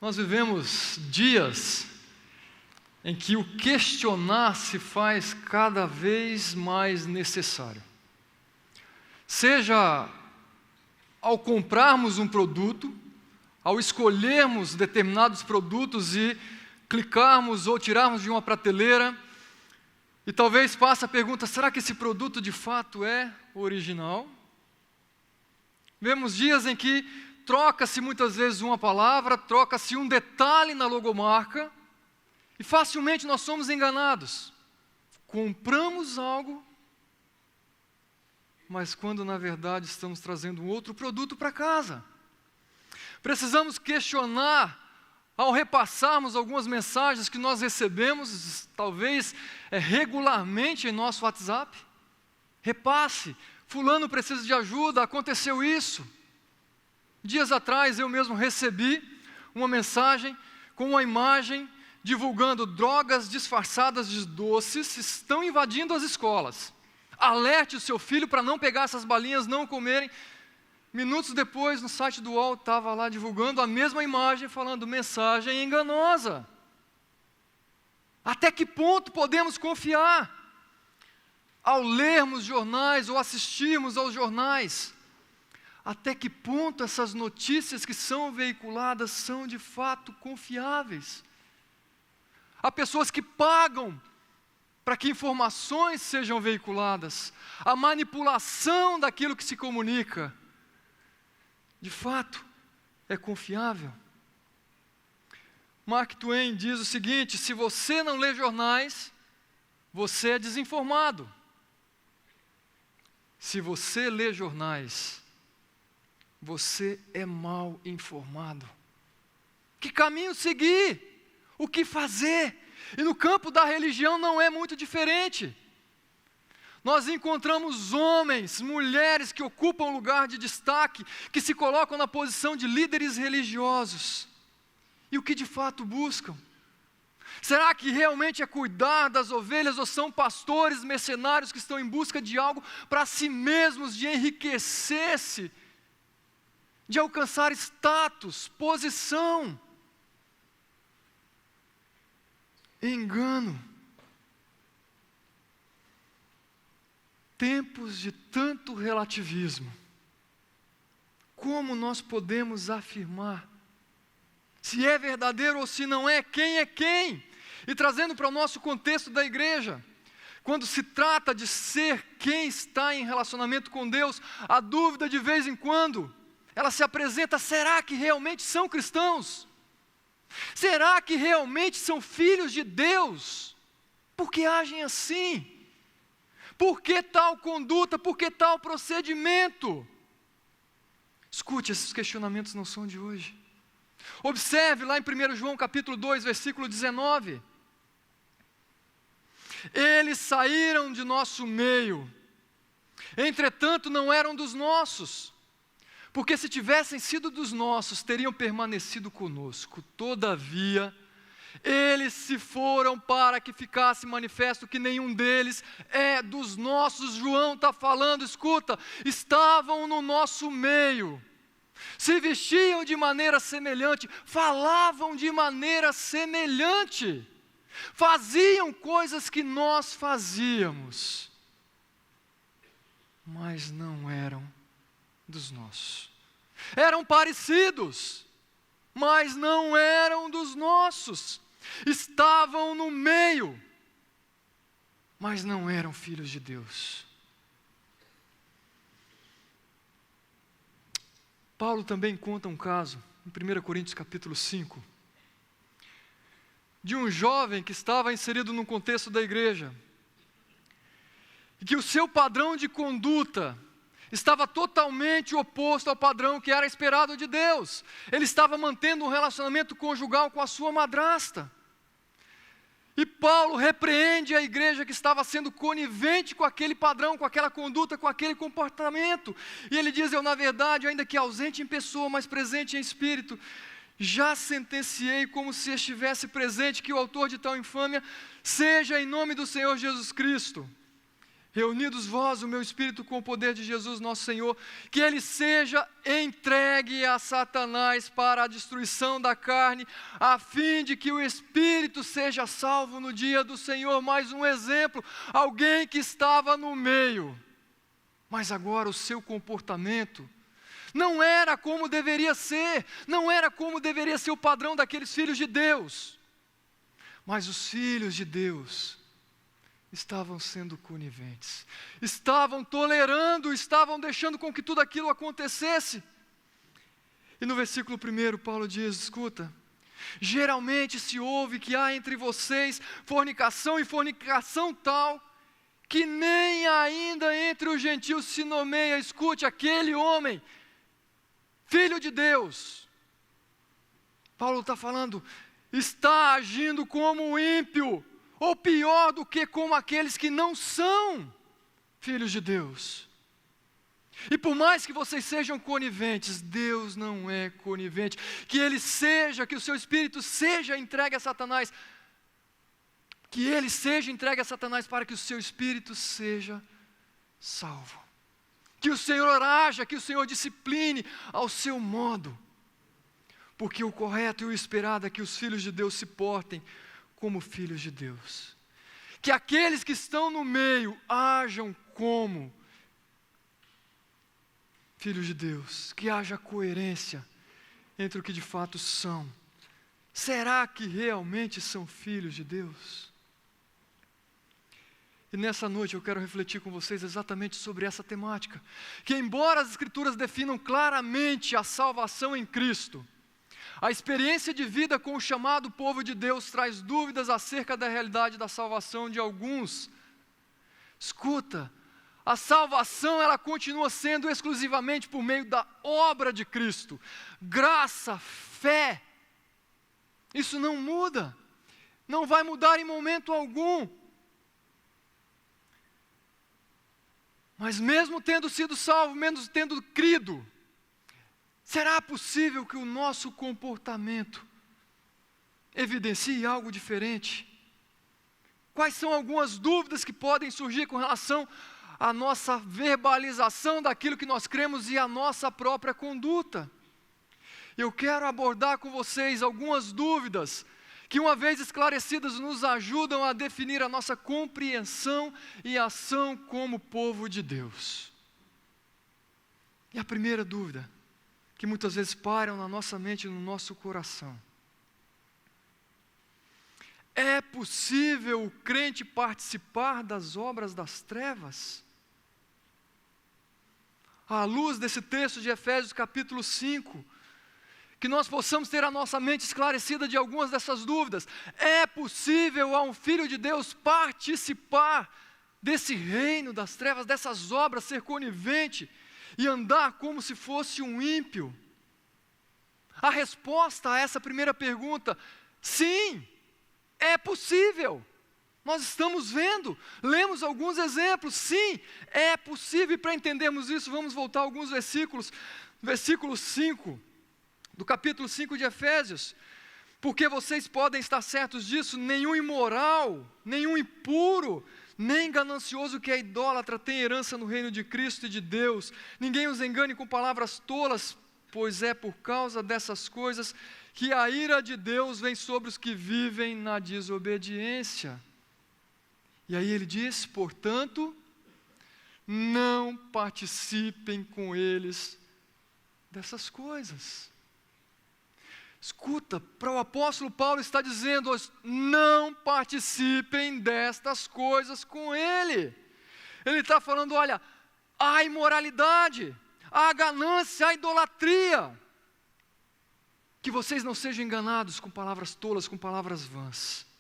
Nós vivemos dias em que o questionar se faz cada vez mais necessário. Seja ao comprarmos um produto, ao escolhermos determinados produtos e clicarmos ou tirarmos de uma prateleira, e talvez passe a pergunta: será que esse produto de fato é original? Vemos dias em que troca-se muitas vezes uma palavra, troca-se um detalhe na logomarca, e facilmente nós somos enganados. Compramos algo, mas quando na verdade estamos trazendo um outro produto para casa. Precisamos questionar ao repassarmos algumas mensagens que nós recebemos, talvez regularmente em nosso WhatsApp. Repasse: fulano precisa de ajuda, aconteceu isso. Dias atrás eu mesmo recebi uma mensagem com uma imagem divulgando: drogas disfarçadas de doces estão invadindo as escolas. Alerte o seu filho para não pegar essas balinhas, não comerem. Minutos depois, no site do UOL, estava lá divulgando a mesma imagem, falando: mensagem enganosa. Até que ponto podemos confiar ao lermos jornais ou assistirmos aos jornais? Até que ponto essas notícias que são veiculadas são de fato confiáveis? Há pessoas que pagam para que informações sejam veiculadas. A manipulação daquilo que se comunica, de fato, é confiável? Mark Twain diz o seguinte: se você não lê jornais, você é desinformado. Se você lê jornais, você é mal informado. Que caminho seguir? O que fazer? E no campo da religião não é muito diferente. Nós encontramos homens, mulheres que ocupam lugar de destaque, que se colocam na posição de líderes religiosos. E o que de fato buscam? Será que realmente é cuidar das ovelhas, ou são pastores mercenários que estão em busca de algo para si mesmos, de enriquecer-se, de alcançar status, posição? Engano. Tempos de tanto relativismo. Como nós podemos afirmar se é verdadeiro ou se não é? Quem é quem? E trazendo para o nosso contexto da igreja, quando se trata de ser quem está em relacionamento com Deus, a dúvida de vez em quando ela se apresenta: será que realmente são cristãos? Será que realmente são filhos de Deus? Por que agem assim? Por que tal conduta? Por que tal procedimento? Escute, esses questionamentos não são de hoje. Observe lá em 1 João capítulo 2, versículo 19. Eles saíram de nosso meio, entretanto não eram dos nossos, porque se tivessem sido dos nossos, teriam permanecido conosco. Todavia, eles se foram para que ficasse manifesto que nenhum deles é dos nossos. João está falando, escuta, estavam no nosso meio, se vestiam de maneira semelhante, falavam de maneira semelhante, faziam coisas que nós fazíamos, mas não eram dos nossos. Eram parecidos, mas não eram dos nossos. Estavam no meio, mas não eram filhos de Deus. Paulo também conta um caso, em 1 Coríntios capítulo 5, de um jovem que estava inserido no contexto da igreja, e que o seu padrão de conduta estava totalmente oposto ao padrão que era esperado de Deus. Ele estava mantendo um relacionamento conjugal com a sua madrasta. E Paulo repreende a igreja que estava sendo conivente com aquele padrão, com aquela conduta, com aquele comportamento. E ele diz: eu, na verdade, ainda que ausente em pessoa, mas presente em espírito, já sentenciei como se estivesse presente que o autor de tal infâmia seja em nome do Senhor Jesus Cristo. reunidos vós o meu Espírito com o poder de Jesus nosso Senhor, que ele seja entregue a Satanás para a destruição da carne, a fim de que o Espírito seja salvo no dia do Senhor. Mais um exemplo, alguém que estava no meio, mas agora o seu comportamento não era como deveria ser, não era como deveria ser o padrão daqueles filhos de Deus, mas os filhos de Deus estavam sendo coniventes, estavam tolerando, estavam deixando com que tudo aquilo acontecesse. E no versículo 1, Paulo diz, escuta, geralmente se ouve que há entre vocês fornicação e fornicação tal, que nem ainda entre os gentios se nomeia, escute, aquele homem, filho de Deus. Paulo está falando, está agindo como um ímpio, ou pior do que como aqueles que não são filhos de Deus. E por mais que vocês sejam coniventes, Deus não é conivente. Que o seu espírito seja entregue a Satanás, que ele seja entregue a Satanás para que o seu espírito seja salvo. Que o Senhor haja, que o Senhor discipline ao seu modo. Porque o correto e o esperado é que os filhos de Deus se portem como filhos de Deus. Que aqueles que estão no meio hajam como filhos de Deus. Que haja coerência entre o que de fato são. Será que realmente são filhos de Deus? E nessa noite eu quero refletir com vocês exatamente sobre essa temática. Que embora as Escrituras definam claramente a salvação em Cristo, a experiência de vida com o chamado povo de Deus traz dúvidas acerca da realidade da salvação de alguns. Escuta, a salvação ela continua sendo exclusivamente por meio da obra de Cristo. Graça, fé. Isso não muda. Não vai mudar em momento algum. Mas mesmo tendo sido salvo, mesmo tendo crido, será possível que o nosso comportamento evidencie algo diferente? Quais são algumas dúvidas que podem surgir com relação à nossa verbalização daquilo que nós cremos e à nossa própria conduta? Eu quero abordar com vocês algumas dúvidas que, uma vez esclarecidas, nos ajudam a definir a nossa compreensão e ação como povo de Deus. E a primeira dúvida, que muitas vezes param na nossa mente e no nosso coração. É possível o crente participar das obras das trevas? À luz desse texto de Efésios capítulo 5, que nós possamos ter a nossa mente esclarecida de algumas dessas dúvidas. É possível a um filho de Deus participar desse reino das trevas, dessas obras, ser conivente e andar como se fosse um ímpio? A resposta a essa primeira pergunta, sim, é possível. Nós estamos vendo, lemos alguns exemplos, sim, é possível. E para entendermos isso, vamos voltar a alguns versículos. Versículo 5, do capítulo 5 de Efésios. Porque vocês podem estar certos disso, nenhum imoral, nenhum impuro, nem ganancioso que é idólatra tem herança no reino de Cristo e de Deus. Ninguém os engane com palavras tolas, pois é por causa dessas coisas que a ira de Deus vem sobre os que vivem na desobediência. E aí ele diz, portanto, não participem com eles dessas coisas. Escuta, para o apóstolo Paulo está dizendo, não participem destas coisas com ele. Ele está falando, olha, a imoralidade, a ganância, a idolatria. Que vocês não sejam enganados com palavras tolas, com palavras vãs.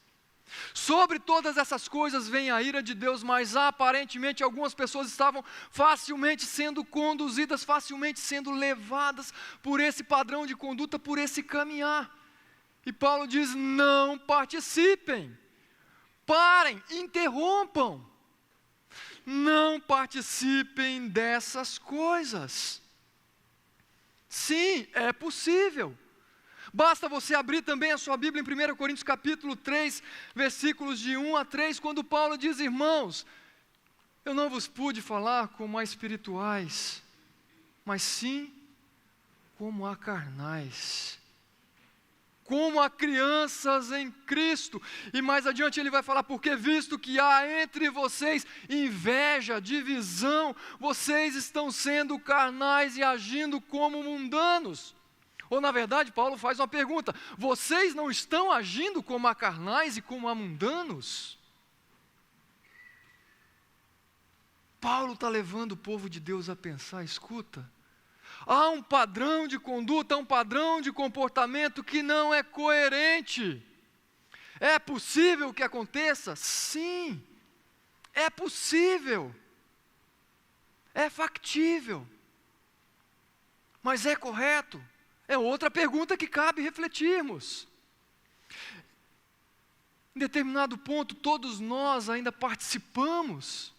Sobre todas essas coisas vem a ira de Deus, mas aparentemente algumas pessoas estavam facilmente sendo conduzidas, facilmente sendo levadas por esse padrão de conduta, por esse caminhar. E Paulo diz, não participem, parem, interrompam, não participem dessas coisas. Sim, é possível. Basta você abrir também a sua Bíblia em 1 Coríntios capítulo 3, versículos de 1 a 3, quando Paulo diz, irmãos, Eu não vos pude falar como a espirituais, mas sim como a carnais, como a crianças em Cristo. E mais adiante ele vai falar, porque visto que há entre vocês inveja, divisão, vocês estão sendo carnais e agindo como mundanos. Ou na verdade, Paulo faz uma pergunta, vocês não estão agindo como a carnais e como a mundanos? Paulo está levando o povo de Deus a pensar, escuta, há um padrão de conduta, um padrão de comportamento que não é coerente. É possível que aconteça? Sim, é possível, é factível, mas é correto? É outra pergunta que cabe refletirmos. Em determinado ponto, todos nós ainda participamos,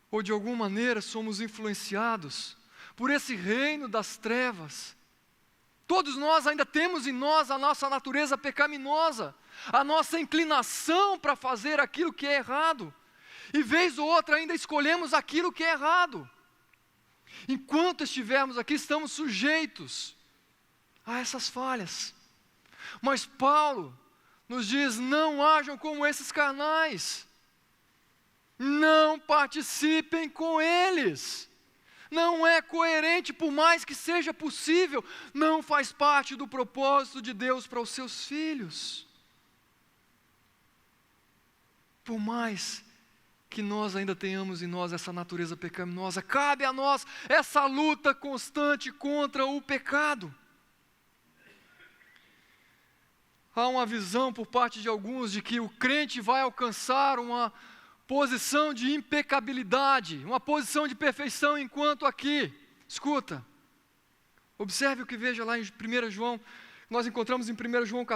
ou de alguma maneira somos influenciados por esse reino das trevas. Todos nós ainda temos em nós a nossa natureza pecaminosa, a nossa inclinação para fazer aquilo que é errado, e vez ou outra ainda escolhemos aquilo que é errado. Enquanto estivermos aqui, estamos sujeitos a essas falhas. Mas Paulo nos diz, não hajam como esses carnais, não participem com eles. Não é coerente, por mais que seja possível, não faz parte do propósito de Deus para os seus filhos. Por mais que nós ainda tenhamos em nós essa natureza pecaminosa, cabe a nós essa luta constante contra o pecado. Há uma visão por parte de alguns de que o crente vai alcançar uma posição de impecabilidade, uma posição de perfeição, enquanto aqui, escuta, observe o que veja lá em 1 João, nós encontramos em 1 João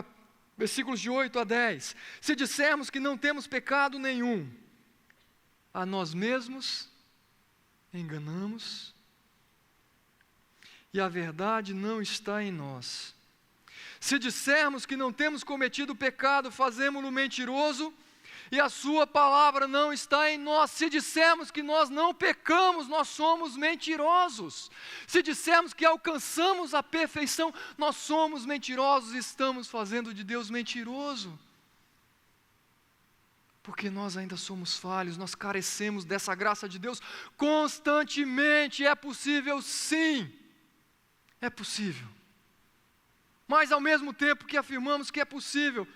versículos de 8 a 10, se dissermos que não temos pecado nenhum, a nós mesmos enganamos, e a verdade não está em nós. Se dissermos que não temos cometido pecado, fazemo-lo mentiroso, e a sua palavra não está em nós. Se dissermos que nós não pecamos, nós somos mentirosos. Se dissermos que alcançamos a perfeição, nós somos mentirosos e estamos fazendo de Deus mentiroso. Porque nós ainda somos falhos, nós carecemos dessa graça de Deus constantemente. É possível sim, é possível. Mas ao mesmo tempo que afirmamos que é possível,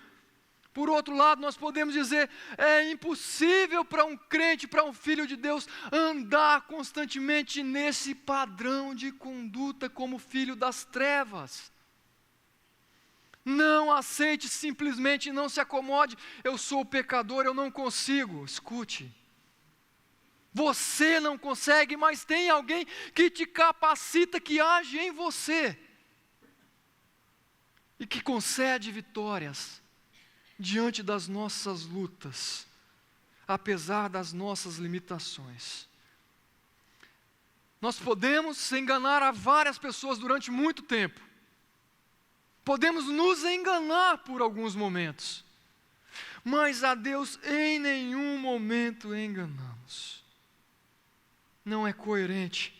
por outro lado, nós podemos dizer, é impossível para um crente, para um filho de Deus, andar constantemente nesse padrão de conduta como filho das trevas. Não aceite simplesmente, não se acomode, eu sou pecador, eu não consigo. Escute, você não consegue, mas tem alguém que te capacita, que age em você, e que concede vitórias diante das nossas lutas, apesar das nossas limitações. Nós podemos enganar a várias pessoas durante muito tempo, podemos nos enganar por alguns momentos, mas a Deus em nenhum momento enganamos. Não é coerente.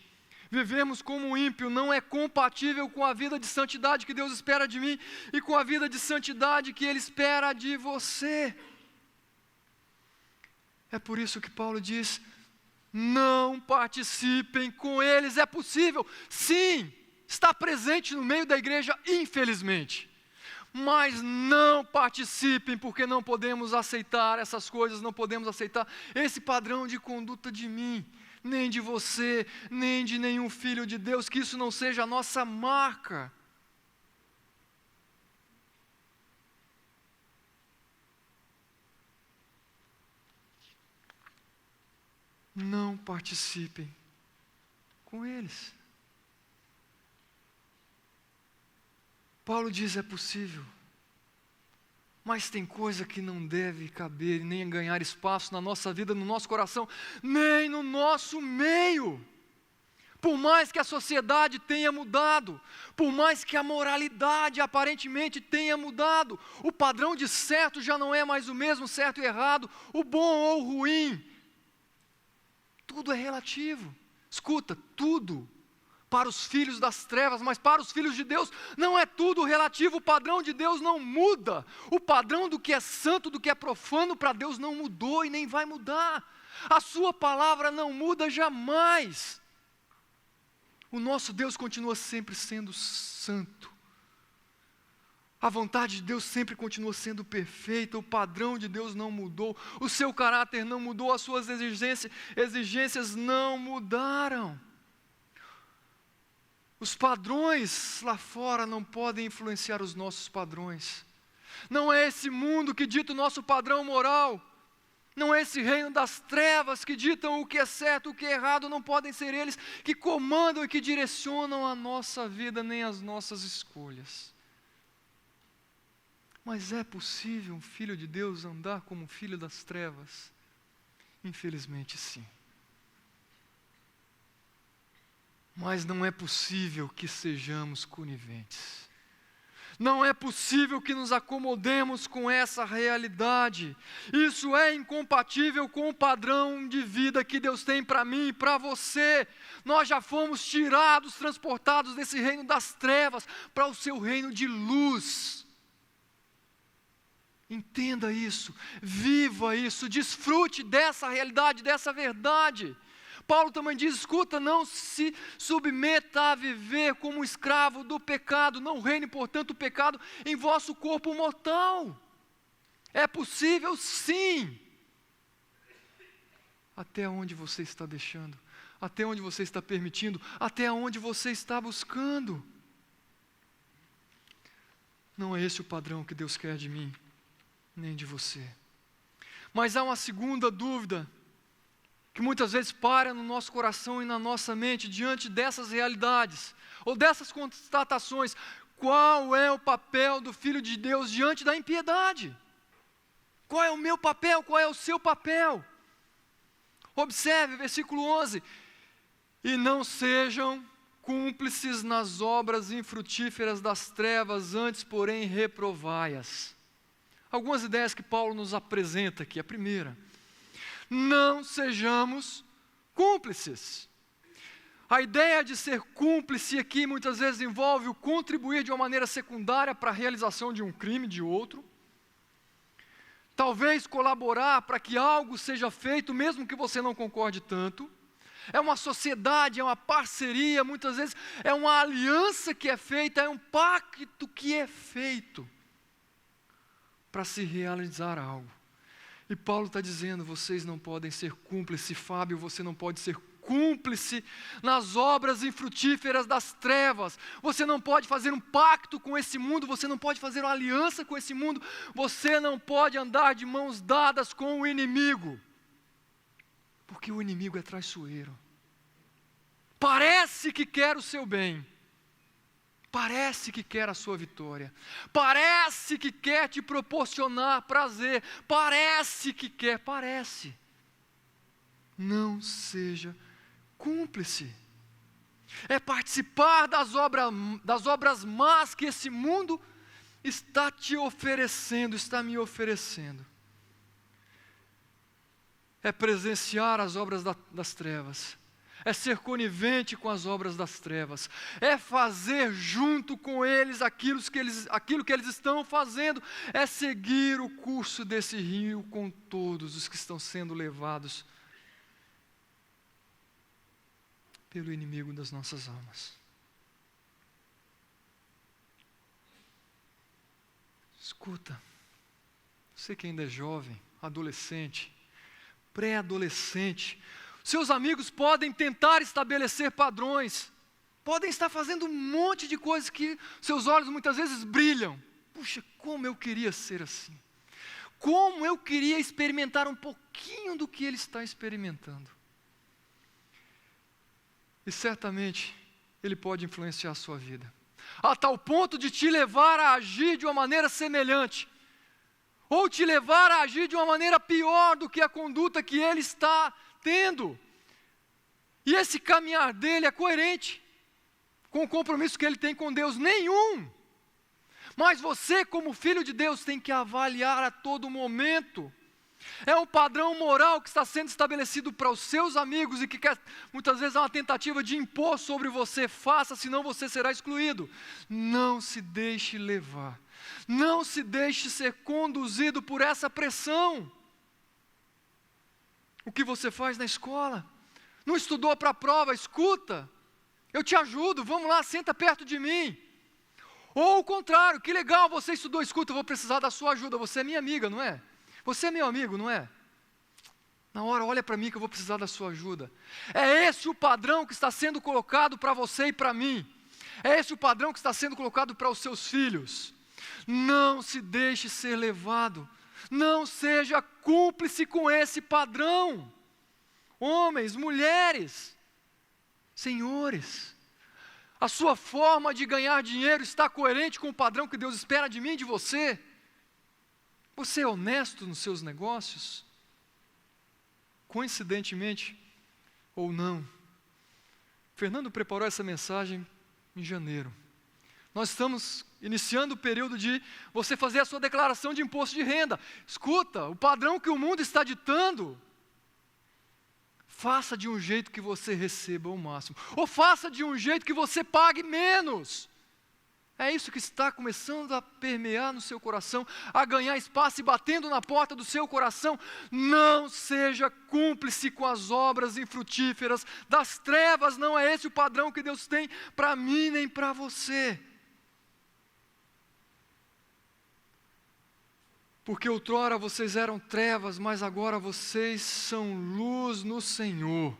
Vivemos como um ímpio não é compatível com a vida de santidade que Deus espera de mim e com a vida de santidade que Ele espera de você. É por isso que Paulo diz, não participem com eles. É possível, sim, estar presente no meio da igreja, infelizmente. Mas não participem, porque não podemos aceitar essas coisas, não podemos aceitar esse padrão de conduta de mim, nem de você, nem de nenhum filho de Deus, que isso não seja a nossa marca. Não participem com eles. Paulo diz, é possível, mas tem coisa que não deve caber, nem ganhar espaço na nossa vida, no nosso coração, nem no nosso meio. Por mais que a sociedade tenha mudado, por mais que a moralidade aparentemente tenha mudado, o padrão de certo já não é mais o mesmo, certo e errado, o bom ou o ruim, tudo é relativo. Escuta, tudo para os filhos das trevas, mas para os filhos de Deus não é tudo relativo. O padrão de Deus não muda. O padrão do que é santo, do que é profano para Deus não mudou e nem vai mudar. A sua palavra não muda jamais. O nosso Deus continua sempre sendo santo. A vontade de Deus sempre continua sendo perfeita, o padrão de Deus não mudou, o seu caráter não mudou, as suas exigências não mudaram. Os padrões lá fora não podem influenciar os nossos padrões. Não é esse mundo que dita o nosso padrão moral. Não é esse reino das trevas que ditam o que é certo, o que é errado. Não podem ser eles que comandam e que direcionam a nossa vida, nem as nossas escolhas. Mas é possível um filho de Deus andar como um filho das trevas? Infelizmente sim. Mas não é possível que sejamos coniventes. Não é possível que nos acomodemos com essa realidade. Isso é incompatível com o padrão de vida que Deus tem para mim e para você. Nós já fomos tirados, transportados desse reino das trevas para o seu reino de luz. Entenda isso, viva isso, desfrute dessa realidade, dessa verdade. Paulo também diz, escuta, não se submeta a viver como escravo do pecado, não reine, portanto, o pecado em vosso corpo mortal. É possível sim. Até onde você está deixando? Até onde você está permitindo? Até onde você está buscando? Não é esse o padrão que Deus quer de mim, nem de você. Mas há uma segunda dúvida, que muitas vezes para no nosso coração e na nossa mente, diante dessas realidades, ou dessas constatações. Qual é o papel do Filho de Deus diante da impiedade? Qual é o meu papel? Qual é o seu papel? Observe, versículo 11. E não sejam cúmplices nas obras infrutíferas das trevas, antes, porém, reprovai-as. Algumas ideias que Paulo nos apresenta aqui. A primeira, não sejamos cúmplices. A ideia de ser cúmplice aqui muitas vezes envolve o contribuir de uma maneira secundária para a realização de um crime de outro. Talvez colaborar para que algo seja feito, mesmo que você não concorde tanto. É uma sociedade, é uma parceria, muitas vezes é uma aliança que é feita, é um pacto que é feito para se realizar algo. E Paulo está dizendo, vocês não podem ser cúmplices. Fábio, você não pode ser cúmplice nas obras infrutíferas das trevas. Você não pode fazer um pacto com esse mundo, você não pode fazer uma aliança com esse mundo, você não pode andar de mãos dadas com o inimigo, porque o inimigo é traiçoeiro. Parece que quer o seu bem, parece que quer a sua vitória, parece que quer te proporcionar prazer, parece. Não seja cúmplice. É participar das obras más que esse mundo está te oferecendo, está me oferecendo. É presenciar as obras das trevas. É ser conivente com as obras das trevas, é fazer junto com eles aquilo que eles estão fazendo, é seguir o curso desse rio com todos os que estão sendo levados pelo inimigo das nossas almas. Escuta, você que ainda é jovem, adolescente, pré-adolescente, seus amigos podem tentar estabelecer padrões, podem estar fazendo um monte de coisas que seus olhos muitas vezes brilham. Puxa, como eu queria ser assim. Como eu queria experimentar um pouquinho do que ele está experimentando. E certamente ele pode influenciar a sua vida, a tal ponto de te levar a agir de uma maneira semelhante, ou te levar a agir de uma maneira pior do que a conduta que ele está tendo. E esse caminhar dele é coerente com o compromisso que ele tem com Deus? Nenhum. Mas você, como filho de Deus, tem que avaliar a todo momento É um padrão moral que está sendo estabelecido para os seus amigos e que quer, muitas vezes é uma tentativa de impor sobre você. Faça, senão você será excluído. Não se deixe levar. Não se deixe ser conduzido por essa pressão. O que você faz na escola? Não estudou para a prova? Escuta. Eu te ajudo, vamos lá, senta perto de mim. Ou o contrário, que legal, você estudou, escuta, eu vou precisar da sua ajuda. Você é minha amiga, não é? Você é meu amigo, não é? Na hora, olha para mim que eu vou precisar da sua ajuda. É esse o padrão que está sendo colocado para você e para mim. É esse o padrão que está sendo colocado para os seus filhos. Não se deixe ser levado. Não seja cúmplice com esse padrão. Homens, mulheres, senhores, a sua forma de ganhar dinheiro está coerente com o padrão que Deus espera de mim e de você? Você é honesto nos seus negócios? Coincidentemente ou não, Fernando preparou essa mensagem em janeiro. Nós estamos iniciando o período de você fazer a sua declaração de imposto de renda. Escuta, o padrão que o mundo está ditando, faça de um jeito que você receba o máximo, ou faça de um jeito que você pague menos. É isso que está começando a permear no seu coração, a ganhar espaço e batendo na porta do seu coração. Não seja cúmplice com as obras infrutíferas das trevas. Não é esse o padrão que Deus tem para mim nem para você. Porque outrora vocês eram trevas, mas agora vocês são luz no Senhor.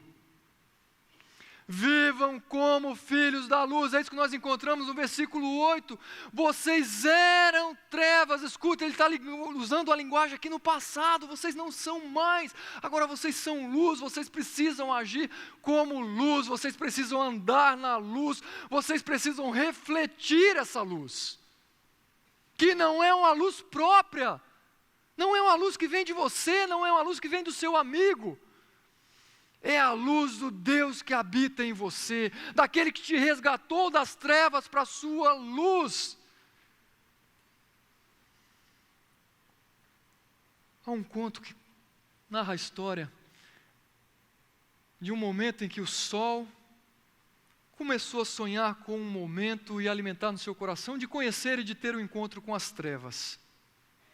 Vivam como filhos da luz. É isso que nós encontramos no versículo 8. Vocês eram trevas. Escuta, ele está usando a linguagem aqui no passado. Vocês não são mais. Agora vocês são luz. Vocês precisam agir como luz. Vocês precisam andar na luz. Vocês precisam refletir essa luz. Que não é uma luz própria. Não é uma luz que vem de você. Não é uma luz que vem do seu amigo. É a luz do Deus que habita em você, daquele que te resgatou das trevas para a sua luz. Há um conto que narra a história de um momento em que o sol começou a sonhar com um momento e alimentar no seu coração de conhecer e de ter um encontro com as trevas.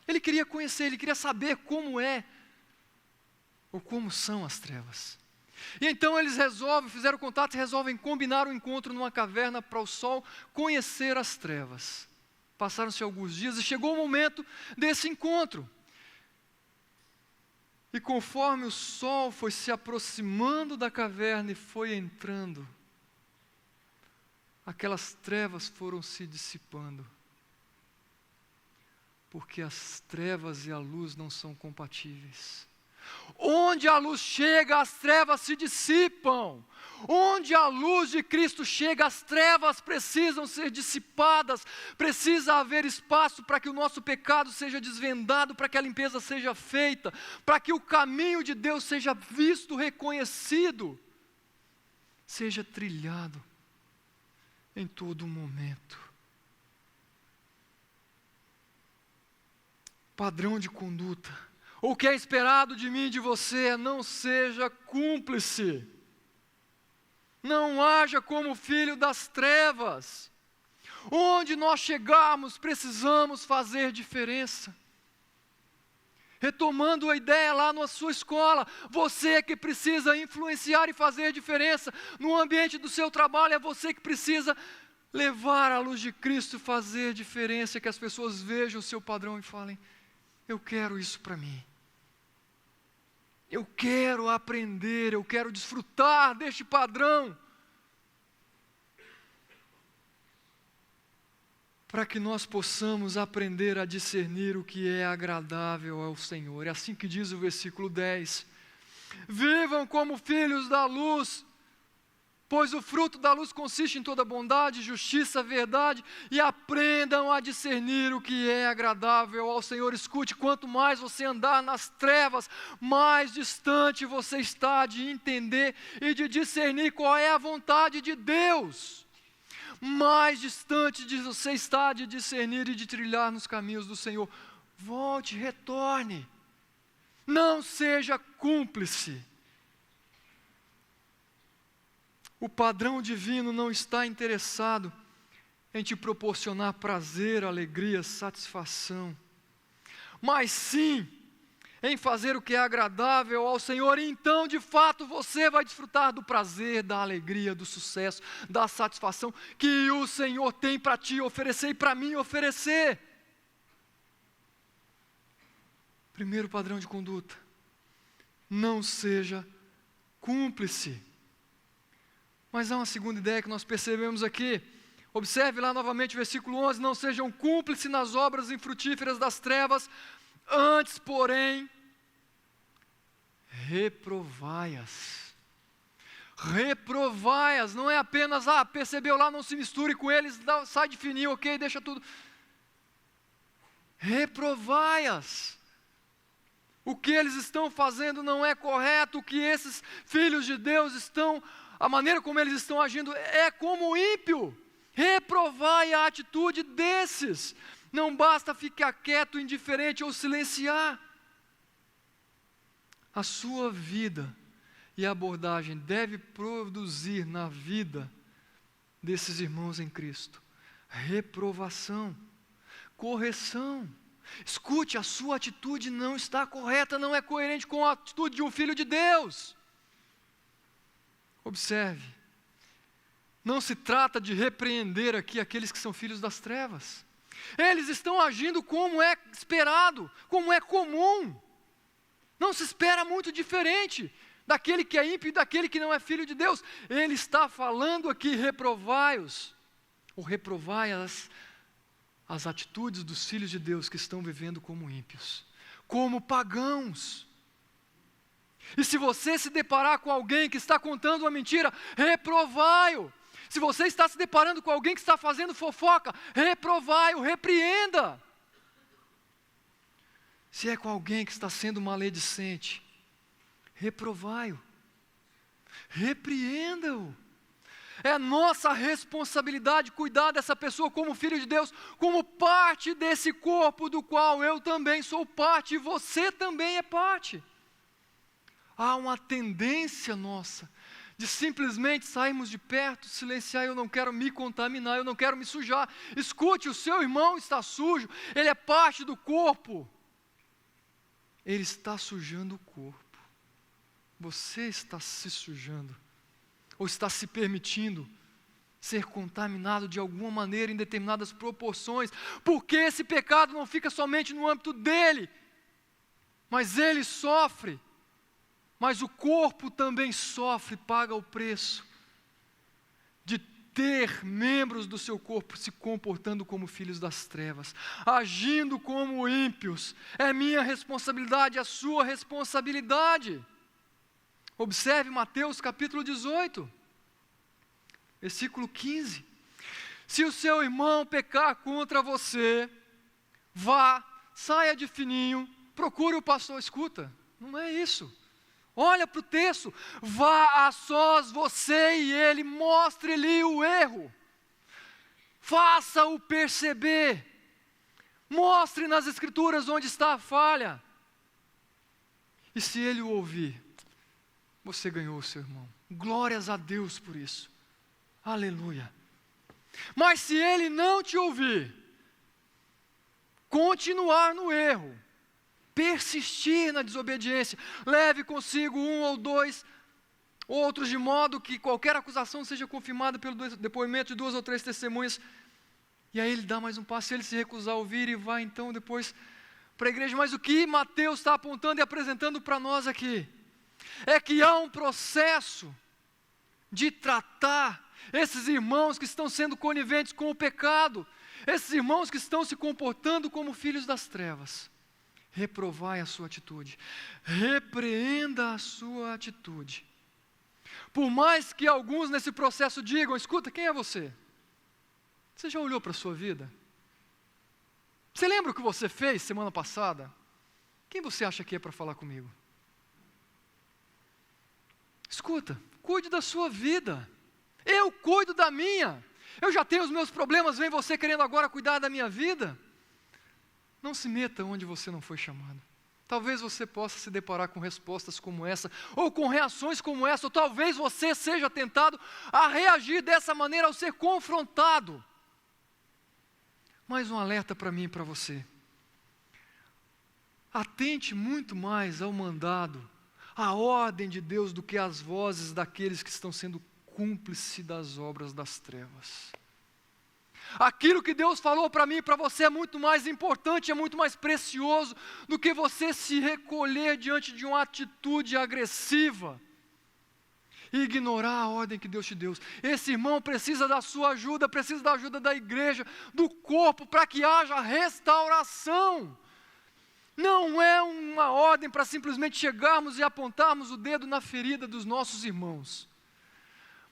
Ele queria conhecer, ele queria saber como é ou como são as trevas. E então eles fizeram contato e resolvem combinar um encontro numa caverna para o sol conhecer as trevas. Passaram-se alguns dias e chegou o momento desse encontro. E conforme o sol foi se aproximando da caverna e foi entrando, aquelas trevas foram se dissipando. Porque as trevas e a luz não são compatíveis. Onde a luz chega, as trevas se dissipam. Onde a luz de Cristo chega, as trevas precisam ser dissipadas. Precisa haver espaço para que o nosso pecado seja desvendado, para que a limpeza seja feita, para que o caminho de Deus seja visto, reconhecido, seja trilhado em todo momento. Padrão de conduta. O que é esperado de mim e de você, não seja cúmplice. Não haja como filho das trevas. Onde nós chegarmos, precisamos fazer diferença. Retomando a ideia lá na sua escola, você é que precisa influenciar e fazer diferença. No ambiente do seu trabalho, é você que precisa levar a luz de Cristo e fazer diferença, que as pessoas vejam o seu padrão e falem, eu quero isso para mim. Eu quero aprender, eu quero desfrutar deste padrão. Para que nós possamos aprender a discernir o que é agradável ao Senhor. É assim que diz o versículo 10. Vivam como filhos da luz, pois o fruto da luz consiste em toda bondade, justiça, verdade, e aprendam a discernir o que é agradável ao Senhor. Escute, quanto mais você andar nas trevas, mais distante você está de entender e de discernir qual é a vontade de Deus. Mais distante de você está de discernir e de trilhar nos caminhos do Senhor. Volte, retorne. Não seja cúmplice. O padrão divino não está interessado em te proporcionar prazer, alegria, satisfação, mas sim em fazer o que é agradável ao Senhor, e então, de fato, você vai desfrutar do prazer, da alegria, do sucesso, da satisfação que o Senhor tem para te oferecer e para mim oferecer. Primeiro padrão de conduta: não seja cúmplice. Mas há uma segunda ideia que nós percebemos aqui. Observe lá novamente o versículo 11: não sejam cúmplices nas obras infrutíferas das trevas, antes, porém, reprovai-as. Reprovai-as, não é apenas, percebeu lá, não se misture com eles, sai de fininho, ok, deixa tudo. Reprovai-as. O que eles estão fazendo não é correto, o que esses filhos de Deus estão, a maneira como eles estão agindo é como ímpio. Reprovai a atitude desses. Não basta ficar quieto, indiferente ou silenciar. A sua vida e a abordagem deve produzir na vida desses irmãos em Cristo reprovação, correção. Escute, a sua atitude não está correta, não é coerente com a atitude de um filho de Deus. Observe, não se trata de repreender aqui aqueles que são filhos das trevas. Eles estão agindo como é esperado, como é comum. Não se espera muito diferente daquele que é ímpio e daquele que não é filho de Deus. Ele está falando aqui: reprovai-os, ou reprovai as atitudes dos filhos de Deus que estão vivendo como ímpios, como pagãos. E se você se deparar com alguém que está contando uma mentira, reprovai-o. Se você está se deparando com alguém que está fazendo fofoca, reprovai-o, repreenda. Se é com alguém que está sendo maledicente, reprovai-o, repreenda-o. É nossa responsabilidade cuidar dessa pessoa como filho de Deus, como parte desse corpo do qual eu também sou parte e você também é parte. Há uma tendência nossa de simplesmente sairmos de perto, silenciar: eu não quero me contaminar, eu não quero me sujar. Escute, o seu irmão está sujo, ele é parte do corpo. Ele está sujando o corpo. Você está se sujando, ou está se permitindo ser contaminado de alguma maneira, em determinadas proporções, porque esse pecado não fica somente no âmbito dele, mas ele sofre. Mas o corpo também sofre, paga o preço de ter membros do seu corpo se comportando como filhos das trevas, agindo como ímpios. É minha responsabilidade, é sua responsabilidade. Observe Mateus capítulo 18, versículo 15. Se o seu irmão pecar contra você, vá, saia de fininho, procure o pastor. Escuta, não é isso. Olha para o texto: vá a sós você e ele, mostre-lhe o erro, faça-o perceber, mostre nas escrituras onde está a falha, e se ele o ouvir, você ganhou o seu irmão. Glórias a Deus por isso, aleluia. Mas se ele não te ouvir, continuar no erro, persistir na desobediência, leve consigo um ou dois outros, de modo que qualquer acusação seja confirmada pelo depoimento de 2 ou 3 testemunhas. E aí ele dá mais um passo, se ele se recusar a ouvir, e vai então depois para a igreja. Mas o que Mateus está apontando e apresentando para nós aqui, é que há um processo de tratar esses irmãos que estão sendo coniventes com o pecado, esses irmãos que estão se comportando como filhos das trevas. Reprovai a sua atitude, repreenda a sua atitude. Por mais que alguns nesse processo digam: escuta, quem é você? Você já olhou para a sua vida? Você lembra o que você fez semana passada? Quem você acha que é para falar comigo? Escuta, cuide da sua vida, eu cuido da minha. Eu já tenho os meus problemas, vem você querendo agora cuidar da minha vida? Não se meta onde você não foi chamado. Talvez você possa se deparar com respostas como essa, ou com reações como essa, ou talvez você seja tentado a reagir dessa maneira ao ser confrontado. Mais um alerta para mim e para você. Atente muito mais ao mandado, à ordem de Deus, do que às vozes daqueles que estão sendo cúmplices das obras das trevas. Aquilo que Deus falou para mim e para você é muito mais importante, é muito mais precioso do que você se recolher diante de uma atitude agressiva e ignorar a ordem que Deus te deu. Esse irmão precisa da sua ajuda, precisa da ajuda da igreja, do corpo, para que haja restauração. Não é uma ordem para simplesmente chegarmos e apontarmos o dedo na ferida dos nossos irmãos,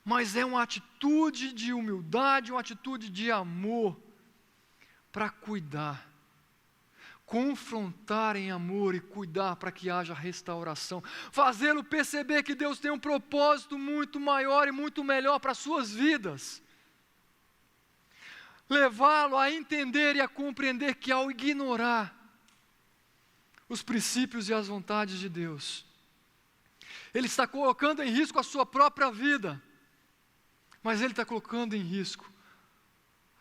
mas é uma atitude de humildade, uma atitude de amor, para cuidar, confrontar em amor e cuidar para que haja restauração, fazê-lo perceber que Deus tem um propósito muito maior e muito melhor para as suas vidas, levá-lo a entender e a compreender que ao ignorar os princípios e as vontades de Deus, ele está colocando em risco a sua própria vida, mas ele está colocando em risco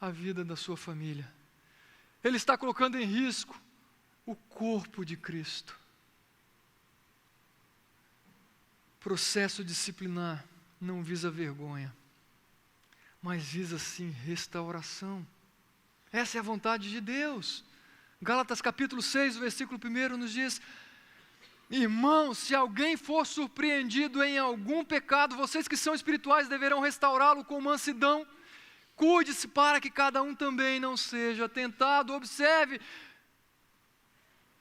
a vida da sua família. Ele está colocando em risco o corpo de Cristo. Processo disciplinar não visa vergonha, mas visa sim restauração. Essa é a vontade de Deus. Gálatas capítulo 6, o versículo 1 nos diz: irmãos, se alguém for surpreendido em algum pecado, vocês que são espirituais deverão restaurá-lo com mansidão. Cuide-se para que cada um também não seja tentado. Observe,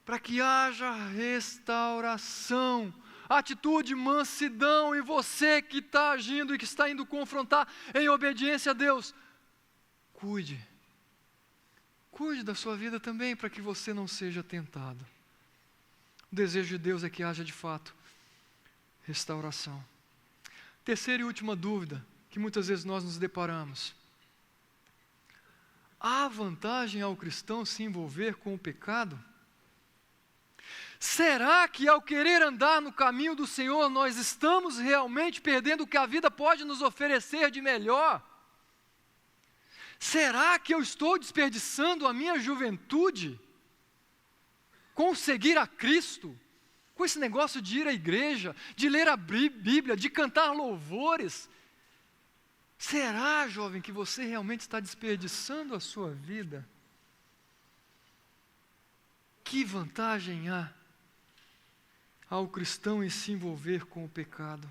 para que haja restauração, atitude, mansidão. E você que está agindo e que está indo confrontar em obediência a Deus, cuide da sua vida também, para que você não seja tentado. O desejo de Deus é que haja de fato restauração. Terceira e última dúvida que muitas vezes nós nos deparamos: há vantagem ao cristão se envolver com o pecado? Será que ao querer andar no caminho do Senhor, nós estamos realmente perdendo o que a vida pode nos oferecer de melhor? Será que eu estou desperdiçando a minha juventude com seguir a Cristo, com esse negócio de ir à igreja, de ler a Bíblia, de cantar louvores? Será, jovem, que você realmente está desperdiçando a sua vida? Que vantagem há ao cristão em se envolver com o pecado?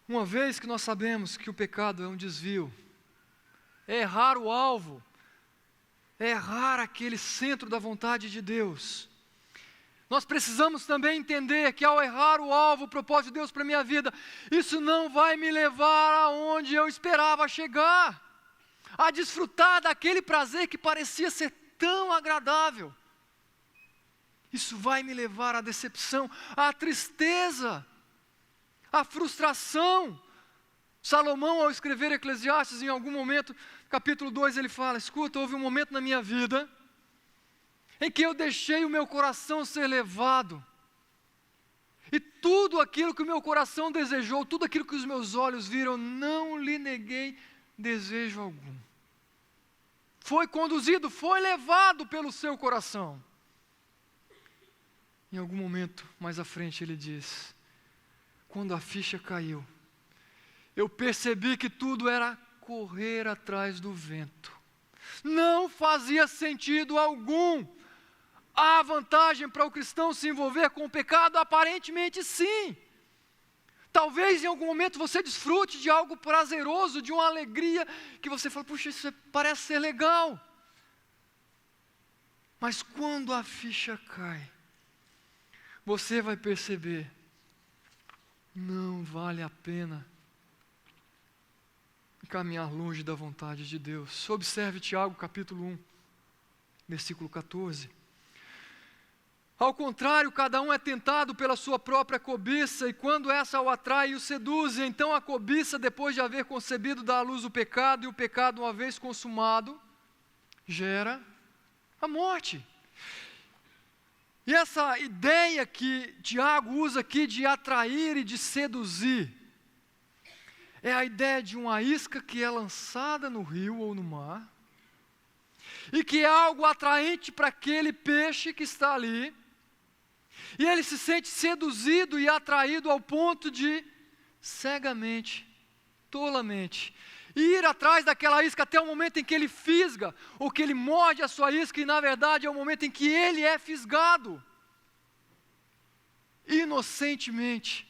Uma vez que nós sabemos que o pecado é um desvio, é errar o alvo, é errar aquele centro da vontade de Deus, nós precisamos também entender que ao errar o alvo, o propósito de Deus para a minha vida, isso não vai me levar aonde eu esperava chegar, a desfrutar daquele prazer que parecia ser tão agradável. Isso vai me levar à decepção, à tristeza, à frustração. Salomão, ao escrever Eclesiastes, em algum momento, capítulo 2, ele fala: escuta, houve um momento na minha vida em que eu deixei o meu coração ser levado, e tudo aquilo que o meu coração desejou, tudo aquilo que os meus olhos viram, não lhe neguei desejo algum. Foi conduzido, foi levado pelo seu coração. Em algum momento mais à frente ele diz: quando a ficha caiu, eu percebi que tudo era correr atrás do vento. Não fazia sentido algum. Há vantagem para o cristão se envolver com o pecado? Aparentemente sim. Talvez em algum momento você desfrute de algo prazeroso, de uma alegria, que você fala: puxa, isso parece ser legal. Mas quando a ficha cai, você vai perceber: não vale a pena caminhar longe da vontade de Deus. Observe Tiago capítulo 1, versículo 14. Ao contrário, cada um é tentado pela sua própria cobiça, e quando essa o atrai e o seduz, então a cobiça, depois de haver concebido, dá à luz o pecado, e o pecado, uma vez consumado, gera a morte. E essa ideia que Tiago usa aqui de atrair e de seduzir, é a ideia de uma isca que é lançada no rio ou no mar, e que é algo atraente para aquele peixe que está ali, e ele se sente seduzido e atraído ao ponto de, cegamente, tolamente, ir atrás daquela isca até o momento em que ele fisga, ou que ele morde a sua isca, e na verdade é o momento em que ele é fisgado, inocentemente,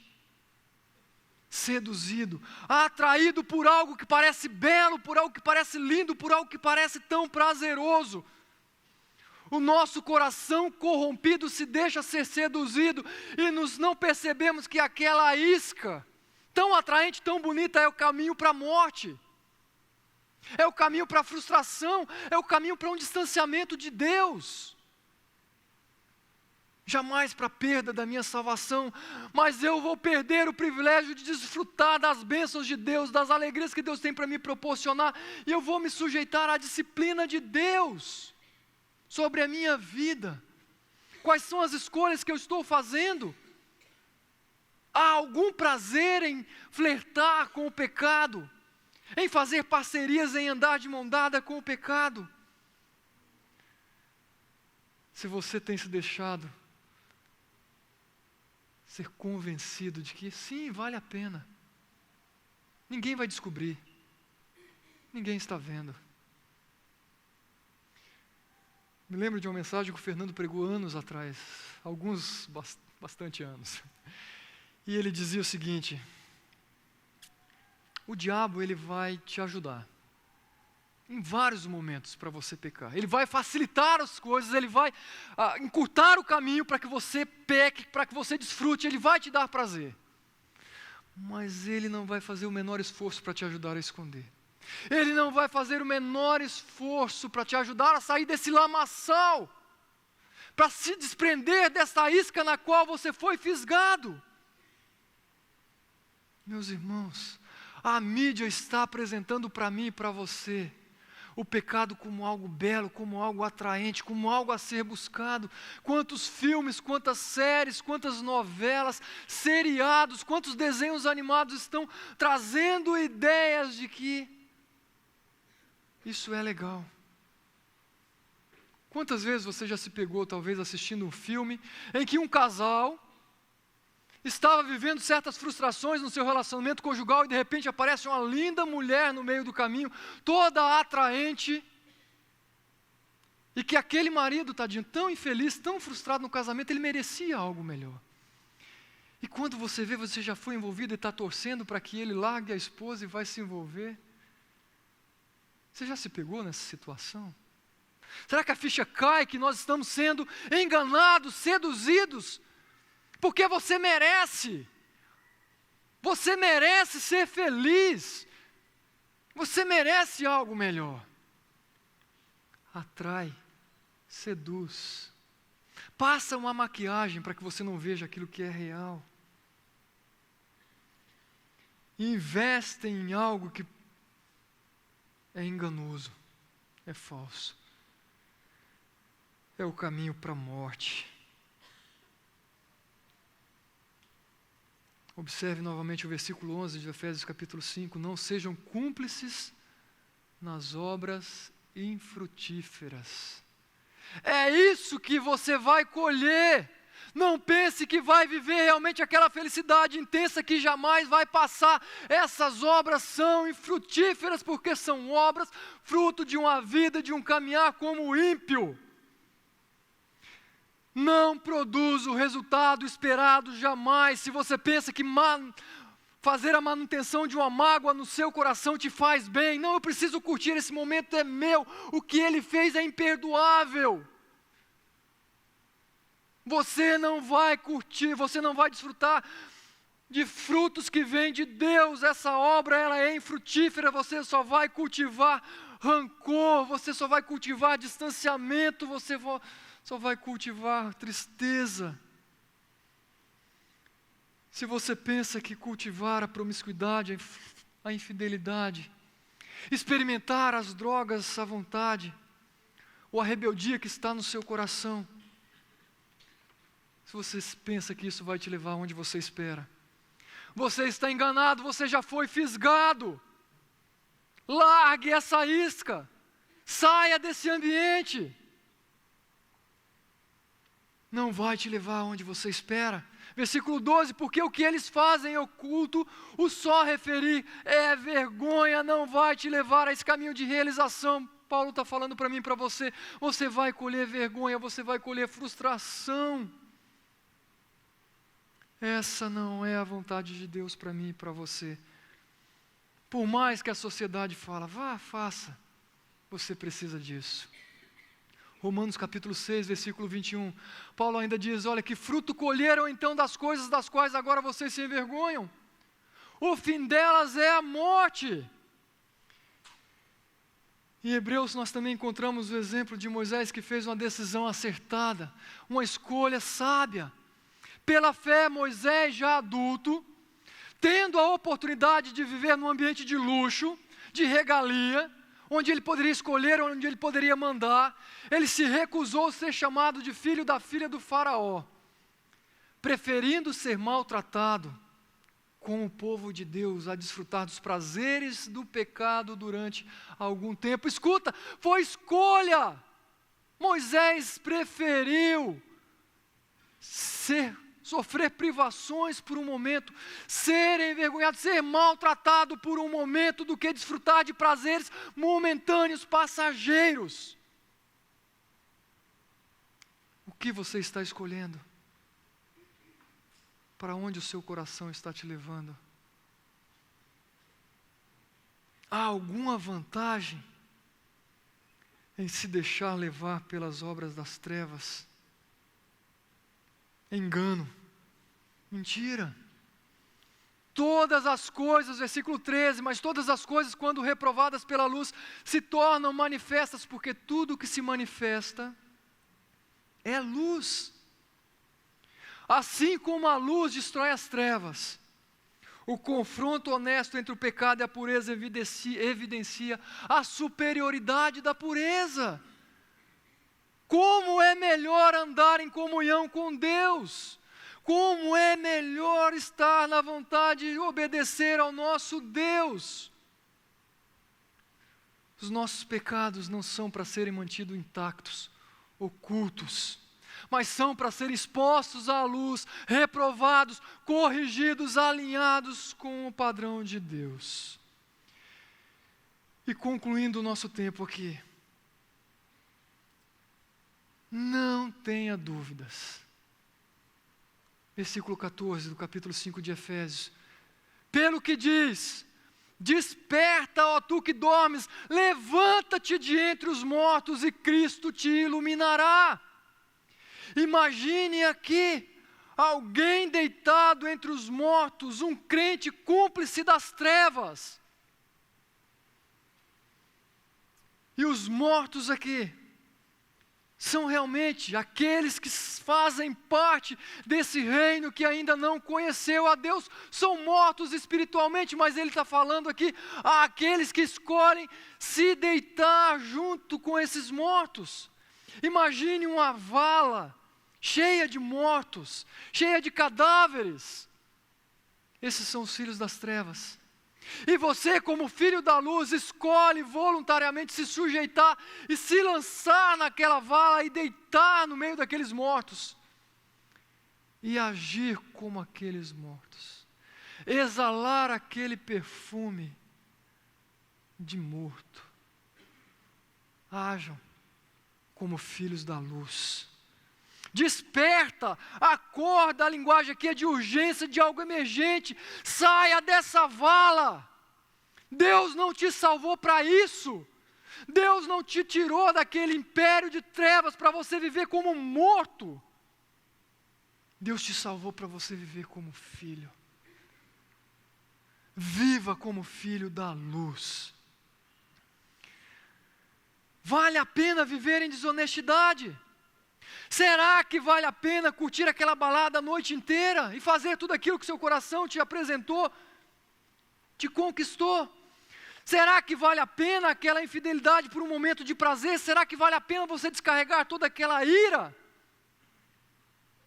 seduzido, atraído por algo que parece belo, por algo que parece lindo, por algo que parece tão prazeroso. O nosso coração corrompido se deixa ser seduzido, e nós não percebemos que aquela isca, tão atraente, tão bonita, é o caminho para a morte. É o caminho para a frustração, é o caminho para um distanciamento de Deus. Jamais para a perda da minha salvação, mas eu vou perder o privilégio de desfrutar das bênçãos de Deus, das alegrias que Deus tem para me proporcionar, e eu vou me sujeitar à disciplina de Deus sobre a minha vida. Quais são as escolhas que eu estou fazendo? Há algum prazer em flertar com o pecado, em fazer parcerias, em andar de mão dada com o pecado? Se você tem se deixado ser convencido de que sim, vale a pena, ninguém vai descobrir, ninguém está vendo. Me lembro de uma mensagem que o Fernando pregou anos atrás, bastante anos, e ele dizia o seguinte: o diabo, ele vai te ajudar em vários momentos para você pecar. Ele vai facilitar as coisas, ele vai encurtar o caminho para que você peque, para que você desfrute, ele vai te dar prazer. Mas ele não vai fazer o menor esforço para te ajudar a esconder. Ele não vai fazer o menor esforço para te ajudar a sair desse lamaçal, para se desprender dessa isca na qual você foi fisgado. Meus irmãos, a mídia está apresentando para mim e para você o pecado como algo belo, como algo atraente, como algo a ser buscado. Quantos filmes, quantas séries, quantas novelas, seriados, quantos desenhos animados estão trazendo ideias de que isso é legal. Quantas vezes você já se pegou, talvez, assistindo um filme em que um casal estava vivendo certas frustrações no seu relacionamento conjugal e de repente aparece uma linda mulher no meio do caminho, toda atraente, e que aquele marido, tadinho, tão infeliz, tão frustrado no casamento, ele merecia algo melhor. E quando você vê, você já foi envolvido e está torcendo para que ele largue a esposa e vai se envolver. Você já se pegou nessa situação? Será que a ficha cai que nós estamos sendo enganados, seduzidos? Porque você merece ser feliz, você merece algo melhor. Atrai, seduz, passa uma maquiagem para que você não veja aquilo que é real. Investe em algo que é enganoso, é falso, é o caminho para a morte. Observe novamente o versículo 11 de Efésios capítulo 5. Não sejam cúmplices nas obras infrutíferas. É isso que você vai colher. Não pense que vai viver realmente aquela felicidade intensa que jamais vai passar. Essas obras são infrutíferas porque são obras fruto de uma vida, de um caminhar como ímpio. Não produz o resultado esperado jamais. Se você pensa que fazer a manutenção de uma mágoa no seu coração te faz bem, não, eu preciso curtir, esse momento é meu, o que ele fez é imperdoável. Você não vai curtir, você não vai desfrutar de frutos que vêm de Deus. Essa obra, ela é infrutífera, você só vai cultivar rancor, você só vai cultivar distanciamento, você só vai cultivar tristeza. Se você pensa que cultivar a promiscuidade, a infidelidade, experimentar as drogas à vontade, ou a rebeldia que está no seu coração. Se você pensa que isso vai te levar onde você espera, você está enganado, você já foi fisgado. Largue essa isca, saia desse ambiente. Não vai te levar onde você espera. Versículo 12, porque o que eles fazem em oculto, o só referir é vergonha, não vai te levar a esse caminho de realização. Paulo está falando para mim e para você, você vai colher vergonha, você vai colher frustração. Essa não é a vontade de Deus para mim e para você. Por mais que a sociedade fala, vá, faça, você precisa disso. Romanos capítulo 6, versículo 21, Paulo ainda diz, olha, que fruto colheram então das coisas das quais agora vocês se envergonham? O fim delas é a morte. Em Hebreus nós também encontramos o exemplo de Moisés que fez uma decisão acertada, uma escolha sábia. Pela fé, Moisés, já adulto, tendo a oportunidade de viver num ambiente de luxo, de regalia, onde ele poderia escolher, onde ele poderia mandar, ele se recusou a ser chamado de filho da filha do faraó, preferindo ser maltratado com o povo de Deus, a desfrutar dos prazeres do pecado durante algum tempo. Escuta, foi escolha. Moisés preferiu sofrer privações por um momento, ser envergonhado, ser maltratado por um momento, do que desfrutar de prazeres momentâneos, passageiros. O que você está escolhendo? Para onde o seu coração está te levando? Há alguma vantagem em se deixar levar pelas obras das trevas? Engano, mentira. Todas as coisas, versículo 13, mas todas as coisas, quando reprovadas pela luz, se tornam manifestas, porque tudo que se manifesta é luz. Assim como a luz destrói as trevas, o confronto honesto entre o pecado e a pureza evidencia a superioridade da pureza. Como é melhor andar em comunhão com Deus, como é melhor estar na vontade de obedecer ao nosso Deus. Os nossos pecados não são para serem mantidos intactos, ocultos, mas são para serem expostos à luz, reprovados, corrigidos, alinhados com o padrão de Deus. E concluindo o nosso tempo aqui, não tenha dúvidas. Versículo 14 do capítulo 5 de Efésios. Pelo que diz, desperta, ó tu que dormes, levanta-te de entre os mortos e Cristo te iluminará. Imagine aqui, alguém deitado entre os mortos, um crente cúmplice das trevas. E os mortos aqui são realmente aqueles que fazem parte desse reino que ainda não conheceu a Deus, são mortos espiritualmente, mas ele está falando aqui àqueles que escolhem se deitar junto com esses mortos. Imagine uma vala cheia de mortos, cheia de cadáveres. Esses são os filhos das trevas. E você, como filho da luz, escolhe voluntariamente se sujeitar e se lançar naquela vala e deitar no meio daqueles mortos. E agir como aqueles mortos. Exalar aquele perfume de morto. Hajam como filhos da luz. Desperta, acorda, a linguagem aqui é de urgência, de algo emergente, saia dessa vala. Deus não te salvou para isso, Deus não te tirou daquele império de trevas para você viver como morto, Deus te salvou para você viver como filho. Viva como filho da luz. Vale a pena viver em desonestidade? Será que vale a pena curtir aquela balada a noite inteira e fazer tudo aquilo que seu coração te apresentou, te conquistou? Será que vale a pena aquela infidelidade por um momento de prazer? Será que vale a pena você descarregar toda aquela ira?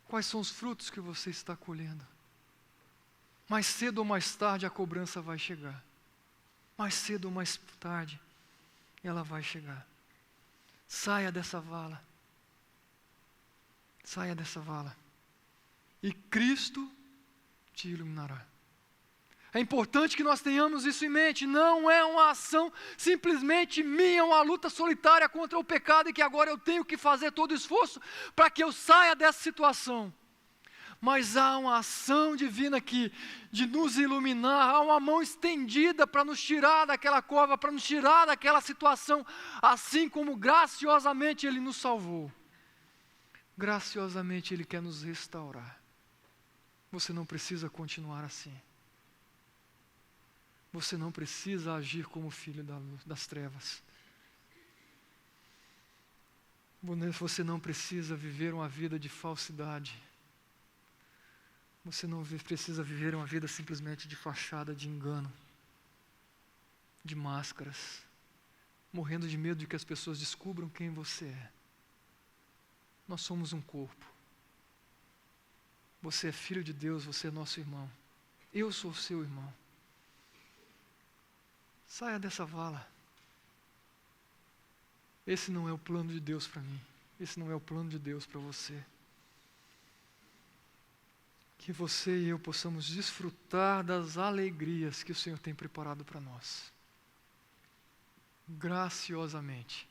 Quais são os frutos que você está colhendo? Mais cedo ou mais tarde a cobrança vai chegar. Mais cedo ou mais tarde ela vai chegar. Saia dessa vala. Saia dessa vala. E Cristo te iluminará. É importante que nós tenhamos isso em mente. Não é uma ação simplesmente minha, uma luta solitária contra o pecado e que agora eu tenho que fazer todo o esforço para que eu saia dessa situação. Mas há uma ação divina aqui de nos iluminar, há uma mão estendida para nos tirar daquela cova, para nos tirar daquela situação, assim como graciosamente Ele nos salvou. Graciosamente Ele quer nos restaurar. Você não precisa continuar assim. Você não precisa agir como filho das trevas. Você não precisa viver uma vida de falsidade. Você não precisa viver uma vida simplesmente de fachada, de engano, de máscaras, morrendo de medo de que as pessoas descubram quem você é. Nós somos um corpo. Você é filho de Deus, você é nosso irmão. Eu sou seu irmão. Saia dessa vala. Esse não é o plano de Deus para mim. Esse não é o plano de Deus para você. Que você e eu possamos desfrutar das alegrias que o Senhor tem preparado para nós. Graciosamente.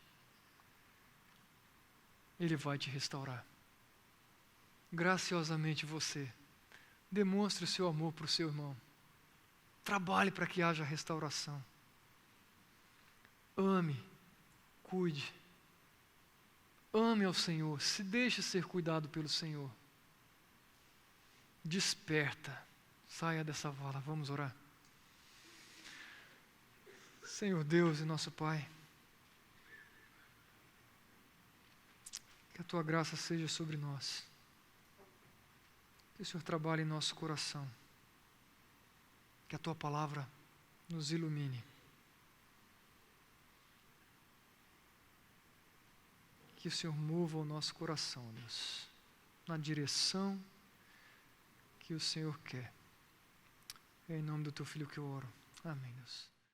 Ele vai te restaurar. Graciosamente você demonstre o seu amor para o seu irmão. Trabalhe para que haja restauração. Ame, cuide. Ame ao Senhor, se deixe ser cuidado pelo Senhor. Desperta, saia dessa vala, vamos orar. Senhor Deus e nosso Pai, que a Tua graça seja sobre nós, que o Senhor trabalhe em nosso coração, que a Tua palavra nos ilumine, que o Senhor mova o nosso coração, Deus, na direção que o Senhor quer. É em nome do Teu Filho que eu oro. Amém, Deus.